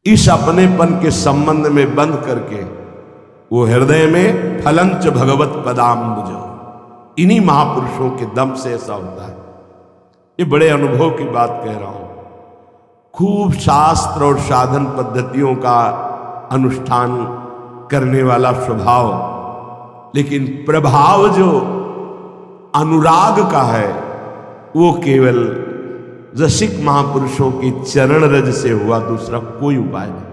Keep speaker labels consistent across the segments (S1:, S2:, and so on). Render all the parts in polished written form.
S1: इस अपनेपन के संबंध में बंद करके वो हृदय में फलंच भगवत पदाम्बुज, इन्हीं महापुरुषों के दम से ऐसा होता है। ये बड़े अनुभव की बात कह रहा हूं। खूब शास्त्र और साधन पद्धतियों का अनुष्ठान करने वाला स्वभाव, लेकिन प्रभाव जो अनुराग का है वो केवल रसिक महापुरुषों की चरण रज से हुआ, दूसरा कोई उपाय नहीं।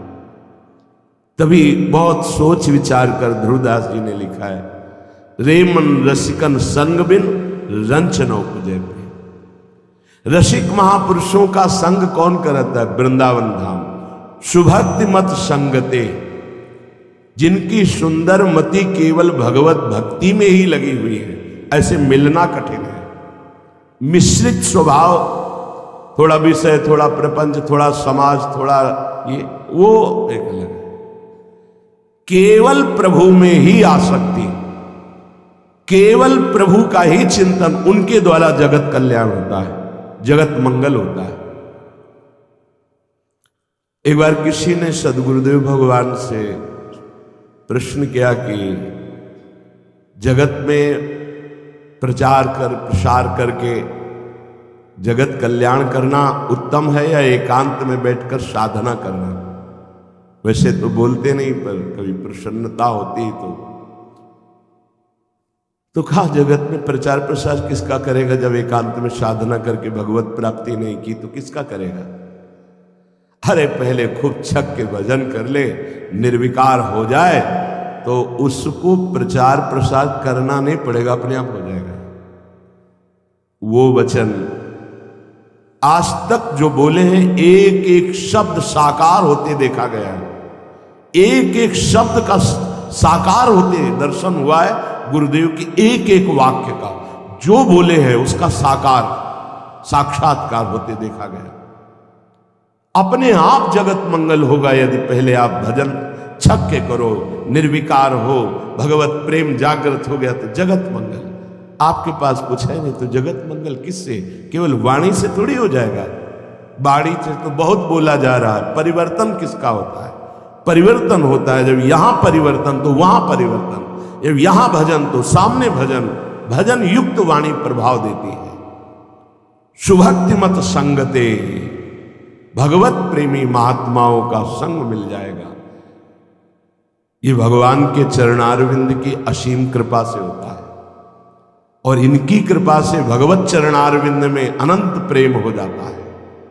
S1: तभी बहुत सोच विचार कर ध्रुवदास जी ने लिखा है, रेमन रसिकन संग बिन रंच न उपजे। रसिक महापुरुषों का संग कौन करता है? वृंदावन धाम। सुभक्ति मत संगते, जिनकी सुंदर मति केवल भगवत भक्ति में ही लगी हुई है, ऐसे मिलना कठिन है। मिश्रित स्वभाव, थोड़ा विषय, थोड़ा प्रपंच, थोड़ा समाज, थोड़ा ये वो एक अलग है। केवल प्रभु में ही आसक्ति, केवल प्रभु का ही चिंतन, उनके द्वारा जगत कल्याण होता है, जगत मंगल होता है। एक बार किसी ने सदगुरुदेव भगवान से प्रश्न किया कि जगत में प्रचार कर प्रसार करके जगत कल्याण करना उत्तम है या एकांत में बैठकर साधना करना? वैसे तो बोलते नहीं, पर कभी प्रसन्नता होती तो कहा जगत में प्रचार प्रसार किसका करेगा? जब एकांत में साधना करके भगवत प्राप्ति नहीं की तो किसका करेगा? अरे पहले खूब छक के भजन कर ले, निर्विकार हो जाए तो उसको प्रचार प्रसार करना नहीं पड़ेगा, अपने आप हो जाएगा। वो वचन आज तक जो बोले हैं, एक एक शब्द साकार होते देखा गया है। एक एक शब्द का साकार होते दर्शन हुआ है गुरुदेव की। एक एक वाक्य का जो बोले हैं उसका साकार साक्षात्कार होते देखा गया। अपने आप जगत मंगल होगा यदि पहले आप भजन छक के करो, निर्विकार हो, भगवत प्रेम जागृत हो गया तो जगत मंगल। आपके पास कुछ है नहीं तो जगत मंगल किससे? केवल वाणी से थोड़ी हो जाएगा। वाणी से तो बहुत बोला जा रहा है, परिवर्तन किसका होता है? परिवर्तन होता है जब यहां परिवर्तन तो वहां परिवर्तन, जब यहां भजन तो सामने भजन। भजन युक्त वाणी प्रभाव देती है। सुभक्ति मत संगते, भगवत प्रेमी महात्माओं का संग मिल जाएगा। ये भगवान के चरणारविंद की असीम कृपा से होता है, और इनकी कृपा से भगवत चरणारविंद में अनंत प्रेम हो जाता है।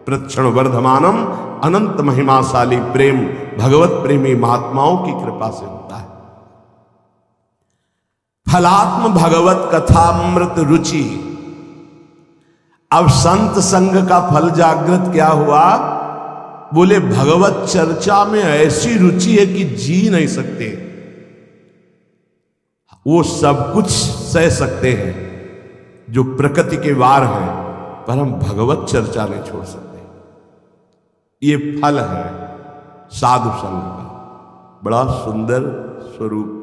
S1: प्रक्षण वर्धमानम अनंत महिमाशाली प्रेम भगवत प्रेमी महात्माओं की कृपा से होता है। फलात्म भगवत कथामृत रुचि। अब संत संग का फल जागृत क्या हुआ? बोले भगवत चर्चा में ऐसी रुचि है कि जी नहीं सकते। वो सब कुछ सह सकते हैं जो प्रकृति के वार हैं, पर हम भगवत चर्चा नहीं छोड़ सकते। ये फल है साधु संग का। बड़ा सुंदर स्वरूप।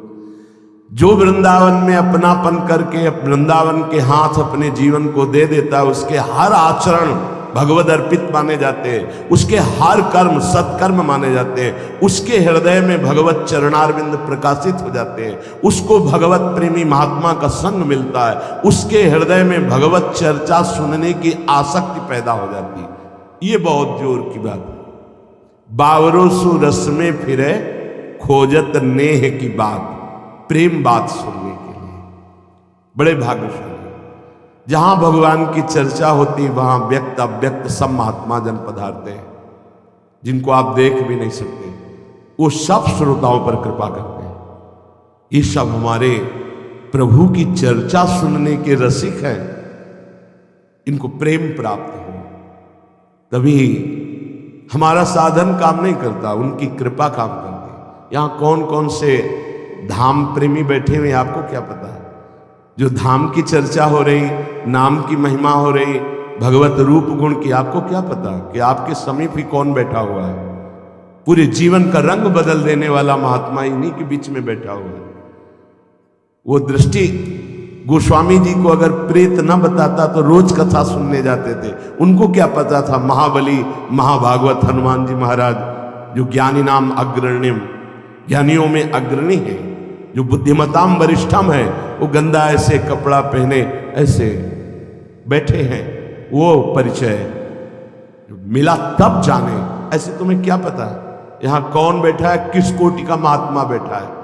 S1: जो वृंदावन में अपनापन करके वृंदावन के हाथ अपने जीवन को दे देता है, उसके हर आचरण भगवद अर्पित माने जाते हैं, उसके हर कर्म सत्कर्म माने जाते हैं, उसके हृदय में भगवत चरणारविंद प्रकाशित हो जाते हैं, उसको भगवत प्रेमी महात्मा का संग मिलता है, उसके हृदय में भगवत चर्चा सुनने की आसक्ति पैदा हो जाती है। ये बहुत जोर की बात है। बावरो सु रस में फिरे खोजत नेह की बात, प्रेम बात सुनने के लिए। बड़े भाग्यशाली। जहां भगवान की चर्चा होती वहां व्यक्त अव्यक्त सब महात्मा जन पधारते हैं, जिनको आप देख भी नहीं सकते। वो सब श्रोताओं पर कृपा करते हैं। ये सब हमारे प्रभु की चर्चा सुनने के रसिक हैं। इनको प्रेम प्राप्त हो तभी हमारा साधन काम नहीं करता, उनकी कृपा काम करती है। यहां कौन कौन से धाम प्रेमी बैठे हुए आपको क्या पता है? जो धाम की चर्चा हो रही, नाम की महिमा हो रही, भगवत रूप गुण की, आपको क्या पता कि आपके समीप ही कौन बैठा हुआ है? पूरे जीवन का रंग बदल देने वाला महात्मा इन्हीं के बीच में बैठा हुआ है। वो दृष्टि गोस्वामी जी को अगर प्रेत न बताता तो रोज कथा सुनने जाते थे। उनको क्या पता था महाबली महाभागवत हनुमान जी महाराज जो ज्ञानी नाम अग्रणिम, ज्ञानियों में अग्रणी है, जो बुद्धिमताम वरिष्ठम है, वो गंदा ऐसे कपड़ा पहने ऐसे बैठे हैं, वो परिचय मिला तब जाने। ऐसे तुम्हें क्या पता है यहां कौन बैठा है, किस कोटि का महात्मा बैठा है।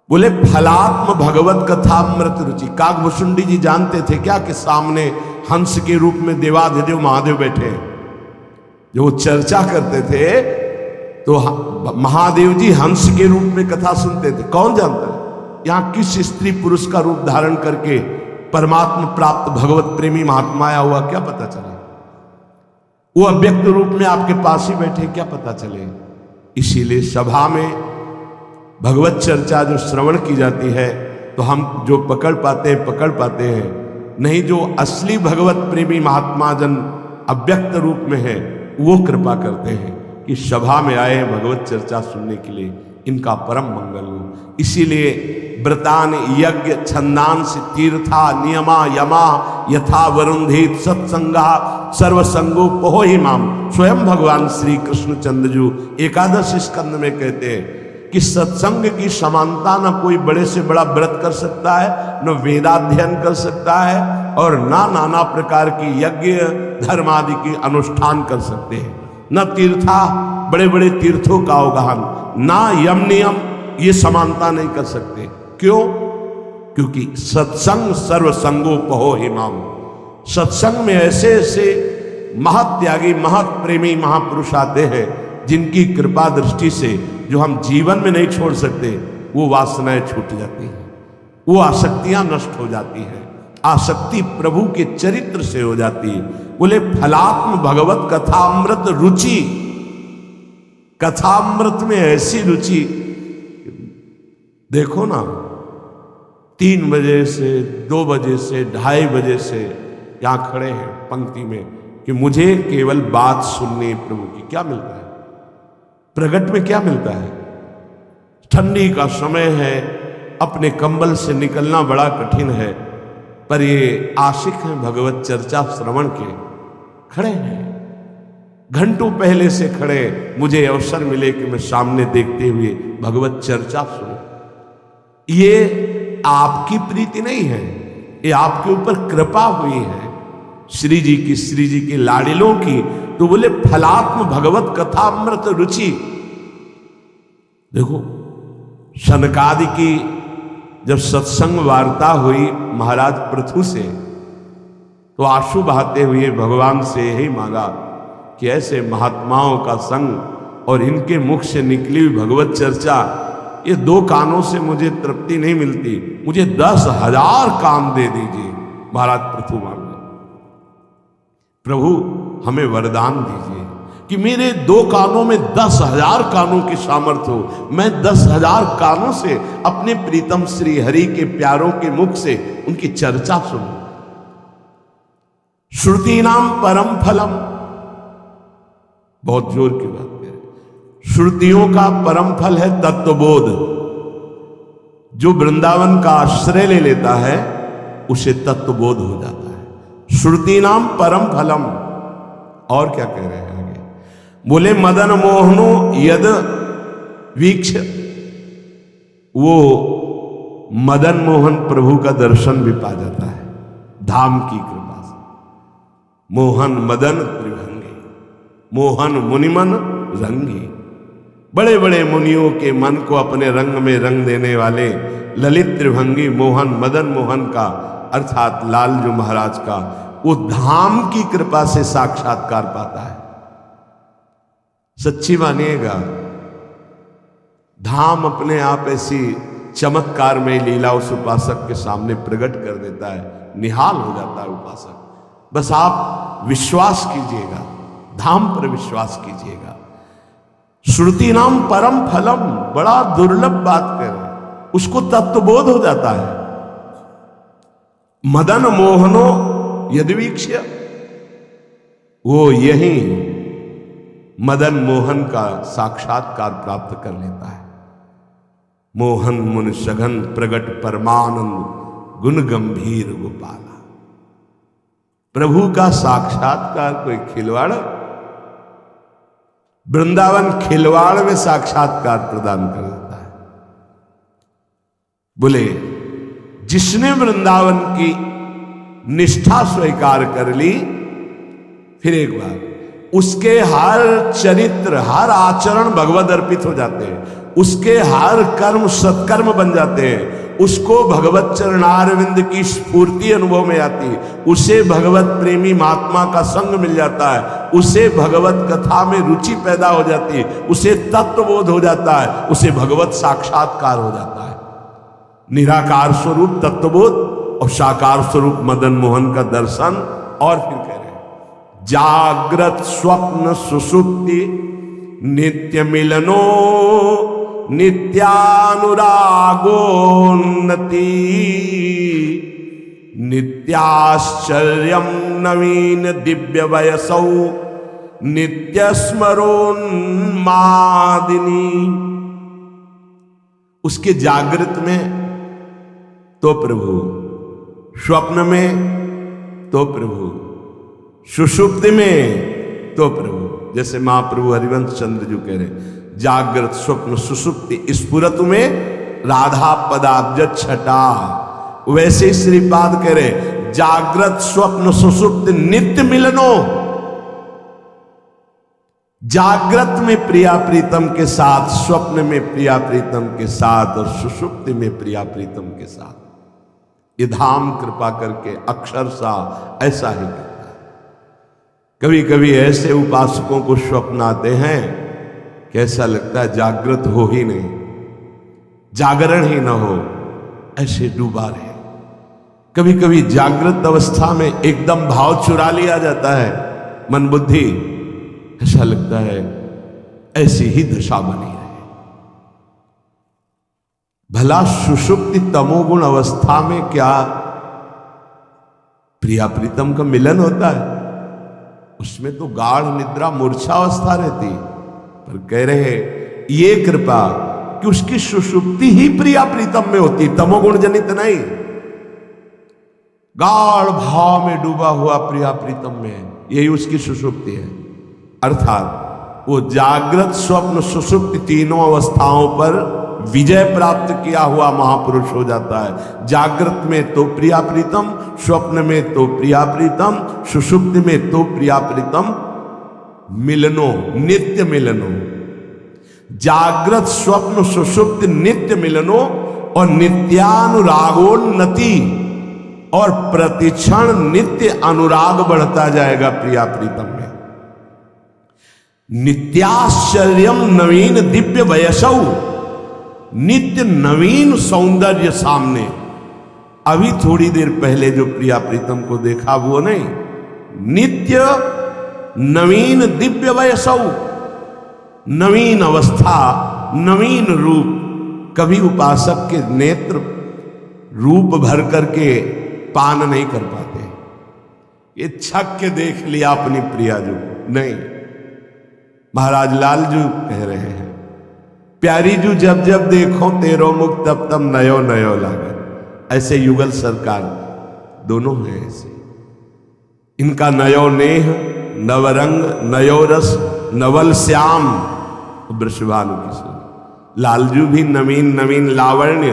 S1: बोले फलात्म भगवत कथामृत रुचि। काकभूषुंडी जी जानते थे क्या कि सामने हंस के रूप में देवाधिदेव महादेव बैठे हैं। जो चर्चा करते थे तो महादेव जी हंस के रूप में कथा सुनते थे। कौन जानता है यहां किस स्त्री पुरुष का रूप धारण करके परमात्मा प्राप्त भगवत प्रेमी महात्मा आया हुआ, क्या पता चले। वो अव्यक्त रूप में आपके पास ही बैठे, क्या पता चले। इसीलिए सभा में भगवत चर्चा जो श्रवण की जाती है तो हम जो पकड़ पाते हैं, नहीं जो असली भगवत प्रेमी महात्मा जन अव्यक्त रूप में है वो कृपा करते हैं कि सभा में आए भगवत चर्चा सुनने के लिए, इनका परम मंगल हो। इसीलिए व्रतान यज्ञ छंदांस तीर्था नियमा यमा यथा वरुंधीत सत्संगा सर्वसंगो पोहि माम। स्वयं भगवान श्री कृष्ण चंद्रजू एकादश स्कंद में कहते हैं कि सत्संग की समानता न कोई बड़े से बड़ा व्रत कर सकता है, न वेदाध्ययन कर सकता है, और ना नाना प्रकार की यज्ञ धर्म आदि की अनुष्ठान कर सकते हैं, न तीर्था बड़े बड़े तीर्थों का अवगाहन, ना यम नियम ये समानता नहीं कर सकते। क्यों? क्योंकि सत्संग सर्वसंगोपहो हिमाम। सत्संग में ऐसे ऐसे महत्यागी महत्प्रेमी महापुरुष आते हैं जिनकी कृपा दृष्टि से जो हम जीवन में नहीं छोड़ सकते, वो वासनाएं छूट जाती हैं, वो आसक्तियां नष्ट हो जाती हैं, आसक्ति प्रभु के चरित्र से हो जाती है। बोले फलात्म भगवत कथामृत रुचि। कथामृत में ऐसी रुचि, देखो ना 3 बजे से 2 बजे से 2:30 बजे से यहां खड़े हैं पंक्ति में कि मुझे केवल बात सुननी है प्रभु की। क्या मिलता है प्रगट में? क्या मिलता है? ठंडी का समय है, अपने कंबल से निकलना बड़ा कठिन है, पर ये आशिक हैं भगवत चर्चा श्रवण के, खड़े हैं घंटों पहले से खड़े। मुझे अवसर मिले कि मैं सामने देखते हुए भगवत चर्चा सुनूं। ये आपकी प्रीति नहीं है, ये आपके ऊपर कृपा हुई है श्री जी की लाडिलों की। तो बोले फलात्म भगवत कथामृत रुचि। देखो शनकादि की जब सत्संग वार्ता हुई महाराज पृथु से, तो आंसू बहाते हुए भगवान से यही मांगा कि ऐसे महात्माओं का संग और इनके मुख से निकली हुई भगवत चर्चा, ये 2 कानों से मुझे तृप्ति नहीं मिलती, मुझे 10,000 कान दे दीजिए। महाराज पृथु मांगे, प्रभु हमें वरदान दीजिए कि मेरे 2 कानों में 10,000 कानों की सामर्थ्य हो, मैं 10,000 कानों से अपने प्रीतम श्री हरि के प्यारों के मुख से उनकी चर्चा सुनूं। श्रुति नाम परम फलम, बहुत जोर की बात करें। श्रुतियों का परम फल है तत्वबोध। जो वृंदावन का आश्रय ले लेता है उसे तत्वबोध हो जाता है। श्रुति नाम परम फलम। और क्या कह रहे हैं आगे? बोले मदन मोहनो यद वीक्ष। वो मदन मोहन प्रभु का दर्शन भी पा जाता है धाम की कृपा से। मोहन मदन त्रिभंगी, मोहन मुनिमन रंगी। बड़े बड़े मुनियों के मन को अपने रंग में रंग देने वाले ललित त्रिभंगी मोहन मदन मोहन का, अर्थात लालजू महाराज का, वो धाम की कृपा से साक्षात्कार पाता है। सच्ची मानिएगा, धाम अपने आप ऐसी चमत्कार में लीला उस उपासक के सामने प्रकट कर देता है, निहाल हो जाता है उपासक। बस आप विश्वास कीजिएगा, धाम पर विश्वास कीजिएगा। श्रुति नाम परम फलम, बड़ा दुर्लभ बात करें, उसको तत्वबोध हो जाता है। मदन मोहनो यदवीक्ष्य, वो यही मदन मोहन का साक्षात्कार प्राप्त कर लेता है। मोहन मुन सघन प्रगट परमानंद गुण गंभीर गोपाला। प्रभु का साक्षात्कार कोई खिलवाड़? वृंदावन खिलवाड़ में साक्षात्कार प्रदान कर देता है। बोले जिसने वृंदावन की निष्ठा स्वीकार कर ली, फिर एक बार उसके हर चरित्र, हर आचरण भगवद अर्पित हो जाते हैं, उसके हर कर्म सत्कर्म बन जाते हैं, उसको भगवत चरणारविंद की स्फूर्ति अनुभव में आती है, उसे भगवत प्रेमी महात्मा का संग मिल जाता है, उसे भगवत कथा में रुचि पैदा हो जाती है, उसे तत्वबोध हो जाता है, उसे भगवत साक्षात्कार हो जाता है। निराकार स्वरूप तत्वबोध और साकार स्वरूप मदन मोहन का दर्शन। और फिर कह रहे हैं जागृत स्वप्न सुषुप्ति नित्य मिलनो नित्यानुरागोन्नति नित्याश्चर्यम नवीन दिव्य वयसौ नित्य स्मरोन्मादिनी। उसके जागृत में तो प्रभु, स्वप्न में तो प्रभु, सुषुप्ति में तो प्रभु। जैसे महाप्रभु हरिवंश चंद्र जी कह रहे जागृत स्वप्न सुषुप्ति स्फुरतु में राधा पदाब्ज छटा, वैसे ही श्रीपाद कह रहे जागृत स्वप्न सुषुप्ति नित्य मिलनो। जागृत में प्रिया प्रीतम के साथ, स्वप्न में प्रिया प्रीतम के साथ और सुषुप्ति में प्रिया प्रीतम के साथ। ये धाम कृपा करके अक्षरशः ऐसा ही करता है। कभी कभी ऐसे उपासकों को स्वप्न आते हैं कि ऐसा लगता है जागृत हो ही नहीं, जागरण ही ना हो, ऐसे डूबा रहे। कभी कभी जागृत अवस्था में एकदम भाव चुरा लिया जाता है मन बुद्धि, ऐसा लगता है ऐसी ही दशा बनी रहे। भला सुषुप्ति तमोगुण अवस्था में क्या प्रिया प्रीतम का मिलन होता है? उसमें तो गाढ़ निद्रा मूर्छा अवस्था रहती, पर कह रहे ये कृपा कि उसकी सुषुप्ति ही प्रिया प्रीतम में होती, तमोगुण जनित नहीं। गाढ़ भाव में डूबा हुआ प्रिया प्रीतम में, यही उसकी सुषुप्ति है। अर्थात वो जागृत स्वप्न सुषुप्ति तीनों अवस्थाओं पर विजय प्राप्त किया हुआ महापुरुष हो जाता है। जागृत में तो प्रिया प्रीतम, स्वप्न में तो प्रिया प्रीतम, सुषुप्ति में तो प्रिया प्रीतम मिलनो, नित्य मिलनो। जागृत स्वप्न सुषुप्ति नित्य मिलनो और नित्यानुरागोन्नति, और प्रतिक्षण नित्य अनुराग बढ़ता जाएगा प्रिया प्रीतम में। नित्याश्चर्यम नवीन दिव्य वयसौ, नित्य नवीन सौंदर्य सामने। अभी थोड़ी देर पहले जो प्रिया प्रीतम को देखा वो नहीं, नित्य नवीन दिव्य वयसौ, नवीन अवस्था, नवीन रूप। कभी उपासक के नेत्र रूप भर करके पान नहीं कर पाते, ये छक के देख लिया अपनी प्रिया जो नहीं। महाराज लालजू कह रहे हैं प्यारी जू जब जब देखो तेरो मुख तब तब नयो नयो लागत। ऐसे युगल सरकार दोनों हैं ऐसे, इनका नयो नेह नवरंग नयो रस नवल श्याम। वृषभानु किशोर लालजू भी नवीन नवीन लावण्य,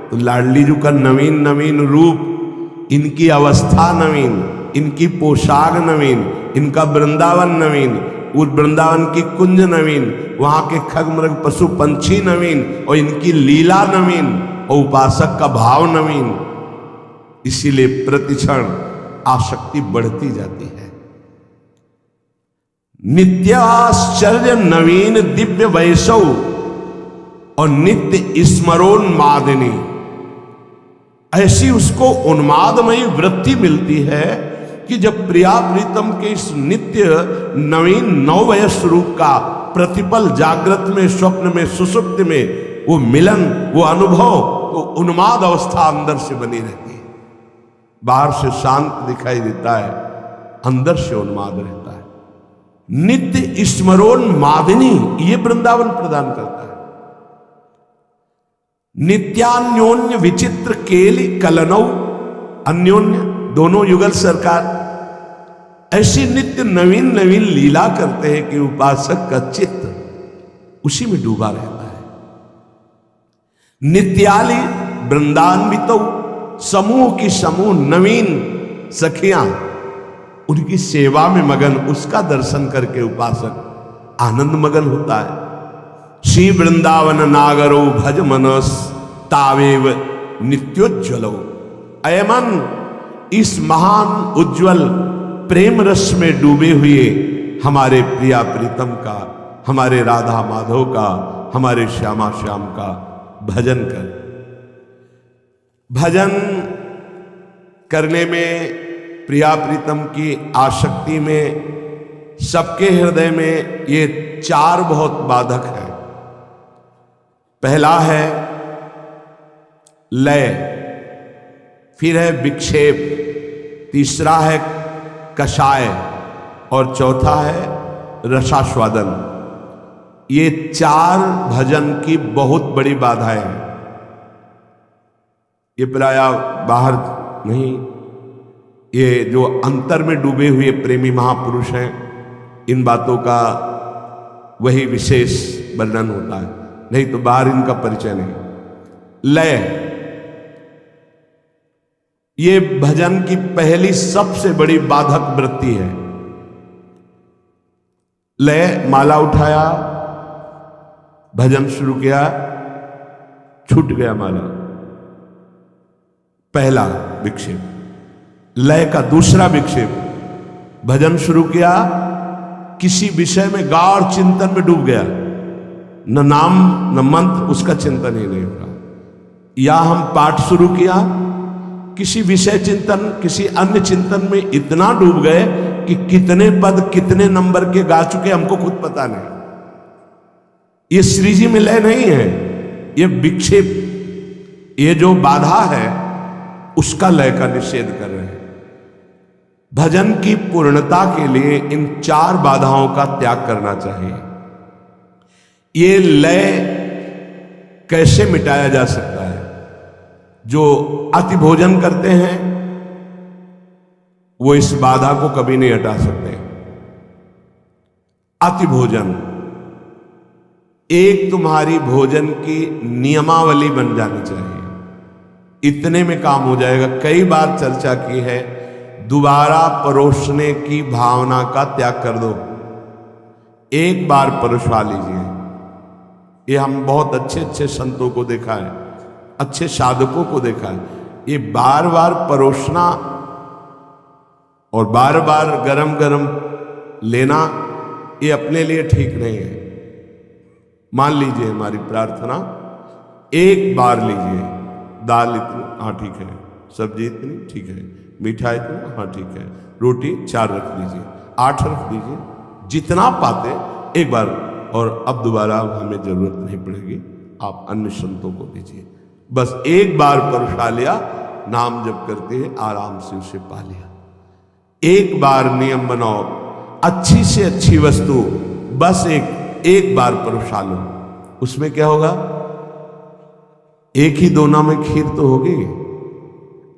S1: तो लाडली जू का नवीन नवीन रूप, इनकी अवस्था नवीन, इनकी पोशाक नवीन, इनका वृंदावन नवीन, उस वृंदावन की कुंज नवीन, वहां के खग मृग पशु पंछी नवीन, और इनकी लीला नवीन, और उपासक का भाव नवीन। इसीलिए प्रतिक्षण आसक्ति बढ़ती जाती है। नित्याश्चर्य नवीन दिव्य वैसव और नित्य स्मरोन्मादिनी, ऐसी उसको उन्मादमयी वृत्ति मिलती है कि जब प्रिया प्रीतम के इस नित्य नवीन नववय स्वरूप का प्रतिपल जागृत में, स्वप्न में, सुषुप्ति में वो मिलन, वो अनुभव, वो उन्माद अवस्था अंदर से बनी रहती है। बाहर से शांत दिखाई देता है, अंदर से उन्माद रहता है। नित्य स्मरोन्मादिनी ये वृंदावन प्रदान करता है। नित्यान्योन्य विचित्र केलि कलनौ, अन्योन्य दोनों युगल सरकार ऐसी नित्य नवीन नवीन लीला करते हैं कि उपासक का चित्त उसी में डूबा रहता है। नित्याली वृंदान्वितो, समूह की समूह नवीन सखियां उनकी सेवा में मगन, उसका दर्शन करके उपासक आनंद मगन होता है। श्री वृंदावन नागरो भज मनस तावेव नित्योज्वलो। अयमन, इस महान उज्जवल प्रेम रस में डूबे हुए हमारे प्रिया प्रीतम का, हमारे राधा माधव का, हमारे श्यामा श्याम का भजन कर। भजन करने में, प्रिया प्रीतम की आसक्ति में, सबके हृदय में ये चार बहुत बाधक है। पहला है लय, फिर है विक्षेप, तीसरा है कषाय और चौथा है रसास्वादन। ये चार भजन की बहुत बड़ी बाधाएं हैं। ये प्राय बाहर नहीं, ये जो अंतर में डूबे हुए प्रेमी महापुरुष हैं, इन बातों का वही विशेष वर्णन होता है, नहीं तो बाहर इनका परिचय नहीं। लय, ये भजन की पहली सबसे बड़ी बाधक वृत्ति है। लय, माला उठाया, भजन शुरू किया, छूट गया माला, पहला विक्षेप। लय का दूसरा विक्षेप, भजन शुरू किया, किसी विषय में गाढ़ चिंतन में डूब गया, न नाम न मंत्र, उसका चिंतन ही नहीं हो रहा। या हम पाठ शुरू किया, किसी विषय चिंतन, किसी अन्य चिंतन में इतना डूब गए कि कितने पद कितने नंबर के गा चुके हमको खुद पता नहीं। ये श्री जी में लय नहीं है, ये विक्षेप, ये जो बाधा है उसका लय का निषेध कर रहे हैं। भजन की पूर्णता के लिए इन चार बाधाओं का त्याग करना चाहिए। ये लय कैसे मिटाया जा सकता है? जो अति भोजन करते हैं वो इस बाधा को कभी नहीं हटा सकते। अति भोजन एक तुम्हारी भोजन की नियमावली बन जानी चाहिए, इतने में काम हो जाएगा। कई बार चर्चा की है, दोबारा परोसने की भावना का त्याग कर दो, एक बार परोसवा लीजिए। ये हम बहुत अच्छे अच्छे संतों को देखा है, अच्छे साधकों को देखा है, ये बार बार परोसना और बार बार गरम गरम लेना, ये अपने लिए ठीक नहीं है। मान लीजिए हमारी प्रार्थना, एक बार लीजिए, दाल इतनी, हाँ ठीक है, सब्जी इतनी, ठीक है, मीठा इतना, हाँ ठीक है, रोटी 4 रख दीजिए, 8 रख दीजिए, जितना पाते एक बार, और अब दोबारा हमें जरूरत नहीं पड़ेगी, आप अन्य संतों को दीजिए। बस एक बार परोसा लिया, नाम जप करते हैं आराम से उसे पा लिया। एक बार नियम बनाओ, अच्छी से अच्छी वस्तु बस एक बार परोसा लो, उसमें क्या होगा? एक ही दोना में खीर तो होगी,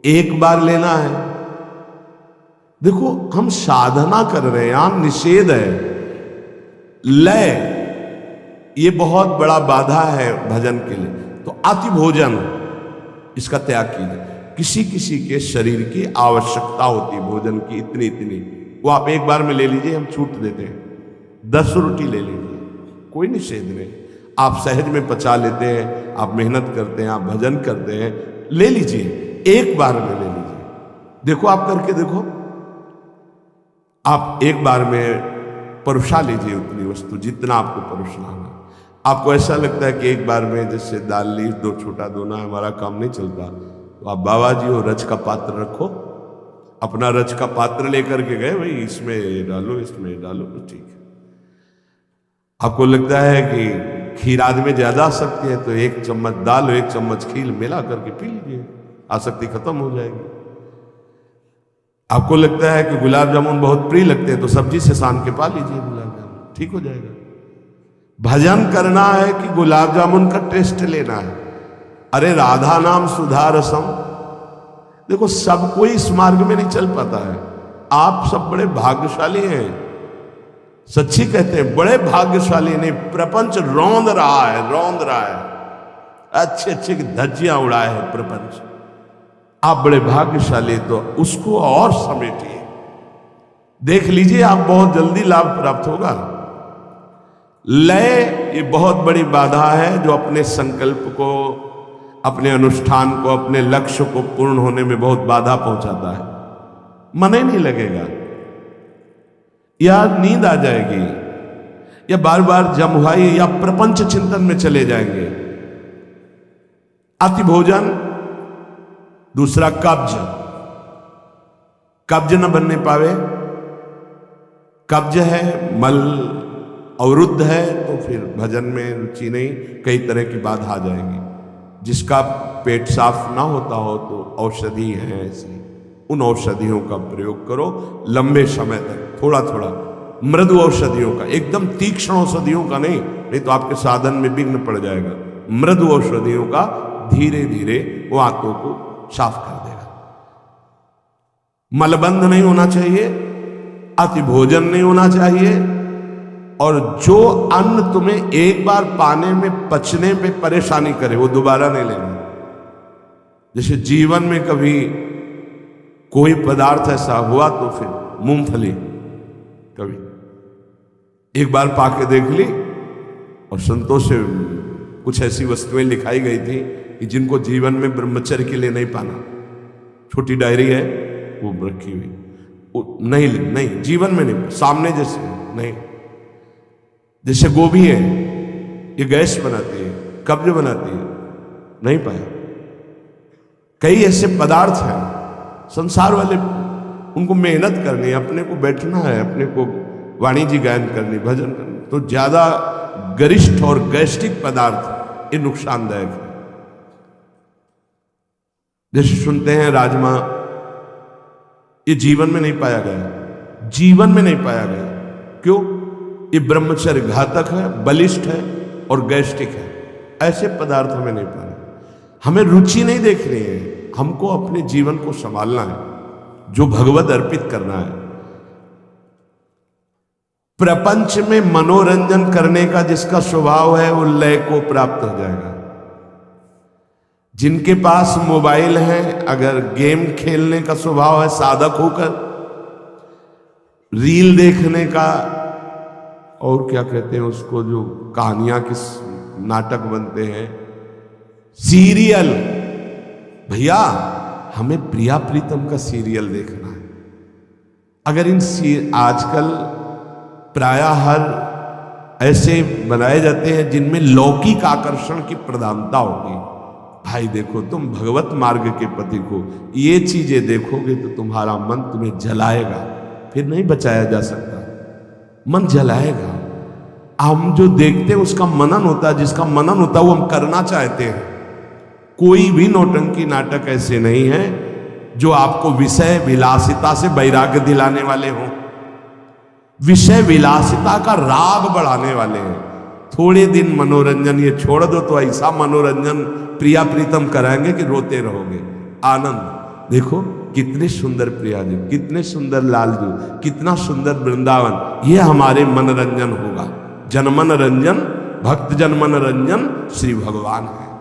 S1: एक बार लेना है। देखो हम साधना कर रहे हैं, यहां निषेध है। लय ये बहुत बड़ा बाधा है भजन के लिए। तो अति भोजन, इसका त्याग कीजिए। किसी किसी के शरीर की आवश्यकता होती है भोजन की, इतनी इतनी, वो आप एक बार में ले लीजिए, हम छूट देते हैं। 10 रोटी ले लीजिए, कोई निषेध नहीं। आप सहज में पचा लेते हैं, आप मेहनत करते हैं, आप भजन करते हैं, ले लीजिए, एक बार में ले लीजिए। देखो आप करके देखो, आप एक बार में परोसा लीजिए उतनी वस्तु जितना आपको परोसना है। आपको ऐसा लगता है कि एक बार में जैसे दाल ली, 2 छोटा दोना, हमारा काम नहीं चलता, तो आप बाबा जी हो, रज का पात्र रखो, अपना रज का पात्र लेकर के गए, भाई इसमें डालो, इसमें डालो, तो ठीक है। आपको लगता है कि खीर आदमी ज्यादा आसक्ति है, तो 1 चम्मच दाल और 1 चम्मच खीर मिला करके पी लीजिए, आसक्ति खत्म हो जाएगी। आपको लगता है कि गुलाब जामुन बहुत प्रिय लगते हैं, तो सब्जी से सान के पा लीजिए गुलाब जामुन, ठीक हो जाएगा। भजन करना है कि गुलाब जामुन का टेस्ट लेना है? अरे राधा नाम सुधा रसम। देखो सब कोई इस मार्ग में नहीं चल पाता है। आप सब बड़े भाग्यशाली हैं, सच्ची कहते हैं, बड़े भाग्यशाली। नहीं, प्रपंच रौंद रहा है, रौंद रहा है, अच्छे अच्छे की धज्जियां उड़ाए है प्रपंच। आप बड़े भाग्यशाली, तो उसको और समेटिए, देख लीजिए, आप बहुत जल्दी लाभ प्राप्त होगा। लय ये बहुत बड़ी बाधा है जो अपने संकल्प को, अपने अनुष्ठान को, अपने लक्ष्य को पूर्ण होने में बहुत बाधा पहुंचाता है। मन ही नहीं लगेगा, या नींद आ जाएगी, या बार बार जमुहाई या प्रपंच चिंतन में चले जाएंगे। अति भोजन, दूसरा कब्ज, कब्ज न बनने पावे, कब्ज है, मल अवरुद्ध है, तो फिर भजन में रुचि नहीं, कई तरह की बाधा आ जाएगी। जिसका पेट साफ ना होता हो तो औषधि है ऐसी, उन औषधियों का प्रयोग करो लंबे समय तक, थोड़ा थोड़ा, मृदु औषधियों का, एकदम तीक्ष्ण औषधियों का नहीं, नहीं तो आपके साधन में विघ्न पड़ जाएगा। मृदु औषधियों का धीरे धीरे वो आंतों को साफ कर देगा। मलबंध नहीं होना चाहिए, अति भोजन नहीं होना चाहिए, और जो अन्न तुम्हें एक बार पाने में, पचने पे परेशानी करे, वो दोबारा नहीं लेना। जैसे जीवन में कभी कोई पदार्थ ऐसा हुआ तो फिर मूंगफली कभी एक बार पाके देख ली, और संतोष से कुछ ऐसी वस्तुएं लिखाई गई थी कि जिनको जीवन में ब्रह्मचर्य के लिए नहीं पाना, छोटी डायरी है वो रखी हुई, नहीं जीवन में नहीं, सामने जैसे नहीं। जैसे गोभी है, ये गैस बनाती है, कब्ज बनाती है, नहीं पाया। कई ऐसे पदार्थ हैं संसार वाले, उनको मेहनत करनी है, अपने को बैठना है, अपने को वाणिज्य गायन करनी, भजन करनी, तो ज्यादा गरिष्ठ और गैस्ट्रिक पदार्थ ये नुकसानदायक है। जैसे सुनते हैं राजमा, ये जीवन में नहीं पाया गया, जीवन में नहीं पाया गया। क्यों? ये ब्रह्मचर्य घातक है, बलिष्ठ है और गैस्ट्रिक है। ऐसे पदार्थ हमें नहीं पाना, हमें रुचि नहीं देखनी है, हमको अपने जीवन को संभालना है, जो भगवत अर्पित करना है। प्रपंच में मनोरंजन करने का जिसका स्वभाव है वो लय को प्राप्त हो जाएगा। जिनके पास मोबाइल है, अगर गेम खेलने का स्वभाव है, साधक होकर रील देखने का, और क्या कहते हैं उसको, जो कहानियां के नाटक बनते हैं, सीरियल, भैया हमें प्रिया प्रीतम का सीरियल देखना है। अगर इन आजकल प्रायः हर ऐसे बनाए जाते हैं जिनमें लौकिक आकर्षण की प्रधानता होगी। भाई देखो, तुम भगवत मार्ग के पति को ये चीजें देखोगे तो तुम्हारा मन तुम्हें जलाएगा, फिर नहीं बचाया जा सकता, मन जलाएगा। हम जो देखते हैं उसका मनन होता है, जिसका मनन होता है वो हम करना चाहते हैं। कोई भी नौटंकी नाटक ऐसे नहीं है जो आपको विषय विलासिता से वैराग्य दिलाने वाले हों, विषय विलासिता का राग बढ़ाने वाले हैं। थोड़े दिन मनोरंजन ये छोड़ दो तो ऐसा मनोरंजन प्रिया प्रीतम कराएंगे कि रोते रहोगे। आनंद देखो, कितने सुंदर प्रिया जी, कितने सुंदर लालजू, कितना सुंदर वृंदावन, ये हमारे मनोरंजन होगा। जनमन रंजन, भक्त जनमन रंजन श्री भगवान है।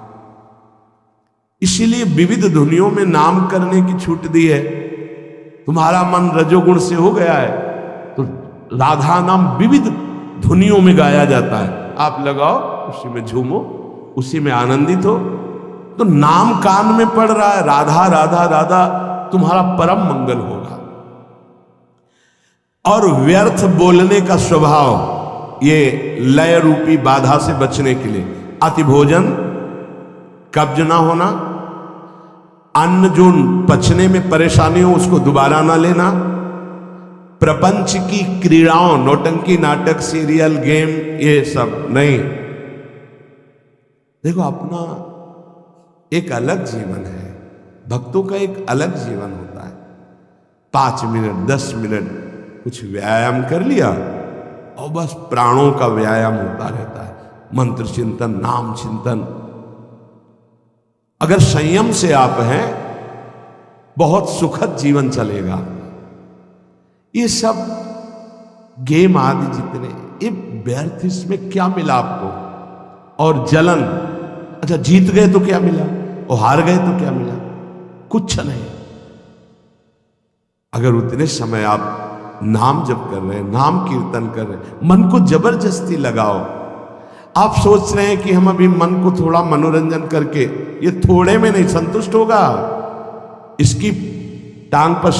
S1: इसीलिए विविध धुनियों में नाम करने की छूट दी है। तुम्हारा मन रजोगुण से हो गया है तो राधा नाम विविध धुनियों में गाया जाता है। आप लगाओ, उसी में झूमो, उसी में आनंदित हो। तो नाम कान में पड़ रहा है, राधा राधा राधा, तुम्हारा परम मंगल होगा। और व्यर्थ बोलने का स्वभाव, ये लय रूपी बाधा से बचने के लिए अति भोजन, कब्ज ना होना, अन्न जो पचने में परेशानी हो उसको दोबारा ना लेना, प्रपंच की क्रीड़ाओं, नौटंकी नाटक, सीरियल, गेम, ये सब नहीं। देखो, अपना एक अलग जीवन है, भक्तों का एक अलग जीवन होता है। 5 मिनट 10 मिनट कुछ व्यायाम कर लिया और बस प्राणों का व्यायाम होता रहता है। मंत्र चिंतन, नाम चिंतन। अगर संयम से आप हैं, बहुत सुखद जीवन चलेगा। ये सब गेम आदि जितने, ये व्यर्थ, इसमें क्या मिला आपको? और जलन, अच्छा जीत गए तो क्या मिला, और हार गए तो क्या मिला? कुछ नहीं। अगर उतने समय आप नाम जप कर रहे हैं, नाम कीर्तन कर रहे हैं, मन को जबरदस्ती लगाओ। आप सोच रहे हैं कि हम अभी मन को थोड़ा मनोरंजन करके, ये थोड़े में नहीं संतुष्ट होगा, इसकी टांग पर